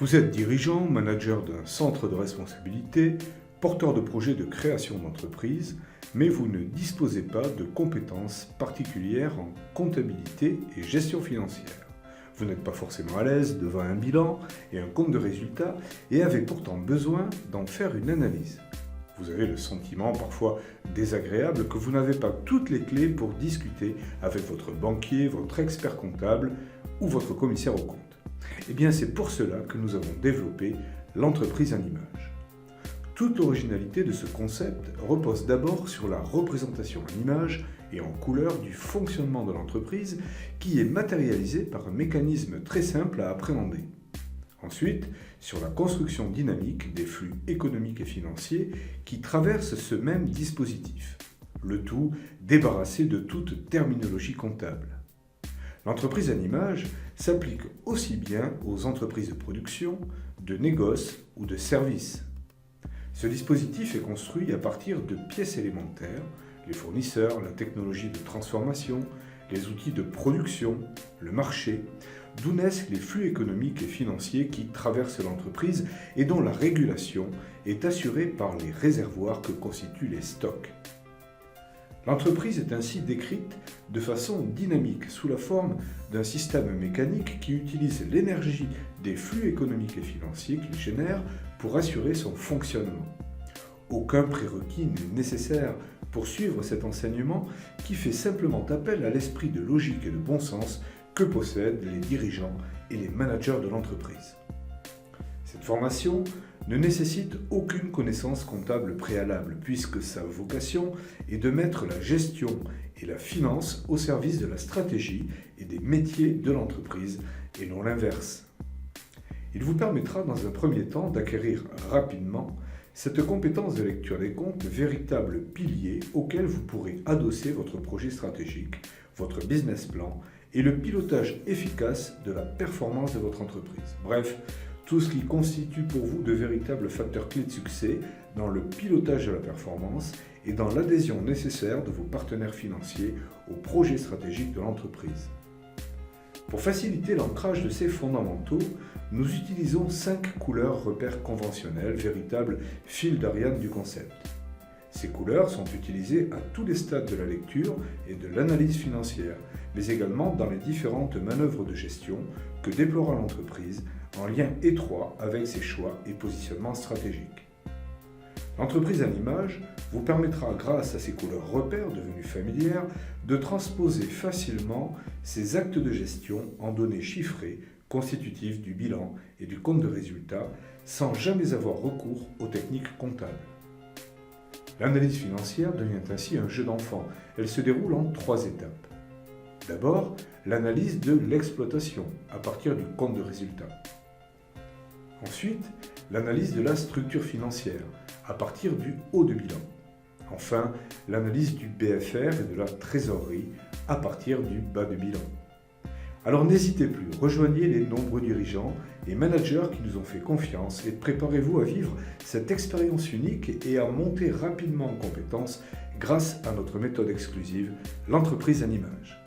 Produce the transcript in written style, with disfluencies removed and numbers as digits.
Vous êtes dirigeant, manager d'un centre de responsabilité, porteur de projets de création d'entreprise, mais vous ne disposez pas de compétences particulières en comptabilité et gestion financière. Vous n'êtes pas forcément à l'aise devant un bilan et un compte de résultats et avez pourtant besoin d'en faire une analyse. Vous avez le sentiment parfois désagréable que vous n'avez pas toutes les clés pour discuter avec votre banquier, votre expert comptable ou votre commissaire aux comptes. Eh bien, c'est pour cela que nous avons développé l'entreprise en image. Toute l'originalité de ce concept repose d'abord sur la représentation en image et en couleur du fonctionnement de l'entreprise qui est matérialisé par un mécanisme très simple à appréhender. Ensuite, sur la construction dynamique des flux économiques et financiers qui traversent ce même dispositif, le tout débarrassé de toute terminologie comptable. L'entreprise en image s'applique aussi bien aux entreprises de production, de négoce ou de services. Ce dispositif est construit à partir de pièces élémentaires, les fournisseurs, la technologie de transformation, les outils de production, le marché, d'où naissent les flux économiques et financiers qui traversent l'entreprise et dont la régulation est assurée par les réservoirs que constituent les stocks. L'entreprise est ainsi décrite de façon dynamique, sous la forme d'un système mécanique qui utilise l'énergie des flux économiques et financiers qu'il génère pour assurer son fonctionnement. Aucun prérequis n'est nécessaire pour suivre cet enseignement qui fait simplement appel à l'esprit de logique et de bon sens que possèdent les dirigeants et les managers de l'entreprise. Cette formation ne nécessite aucune connaissance comptable préalable puisque sa vocation est de mettre la gestion et la finance au service de la stratégie et des métiers de l'entreprise et non l'inverse. Il vous permettra dans un premier temps d'acquérir rapidement cette compétence de lecture des comptes, véritable pilier auquel vous pourrez adosser votre projet stratégique, votre business plan et le pilotage efficace de la performance de votre entreprise. Bref, tout ce qui constitue pour vous de véritables facteurs clés de succès dans le pilotage de la performance et dans l'adhésion nécessaire de vos partenaires financiers au projet stratégique de l'entreprise. Pour faciliter l'ancrage de ces fondamentaux, nous utilisons 5 couleurs repères conventionnelles, véritables fils d'Ariane du concept. Ces couleurs sont utilisées à tous les stades de la lecture et de l'analyse financière, mais également dans les différentes manœuvres de gestion que déploiera l'entreprise en lien étroit avec ses choix et positionnements stratégiques. L'entreprise en image vous permettra, grâce à ces couleurs repères devenues familières, de transposer facilement ces actes de gestion en données chiffrées constitutives du bilan et du compte de résultat sans jamais avoir recours aux techniques comptables. L'analyse financière devient ainsi un jeu d'enfant. Elle se déroule en 3 étapes. D'abord, l'analyse de l'exploitation à partir du compte de résultat. Ensuite, l'analyse de la structure financière à partir du haut de bilan. Enfin, l'analyse du BFR et de la trésorerie à partir du bas de bilan. Alors n'hésitez plus, rejoignez les nombreux dirigeants et managers qui nous ont fait confiance et préparez-vous à vivre cette expérience unique et à monter rapidement en compétences grâce à notre méthode exclusive, l'entreprise en image.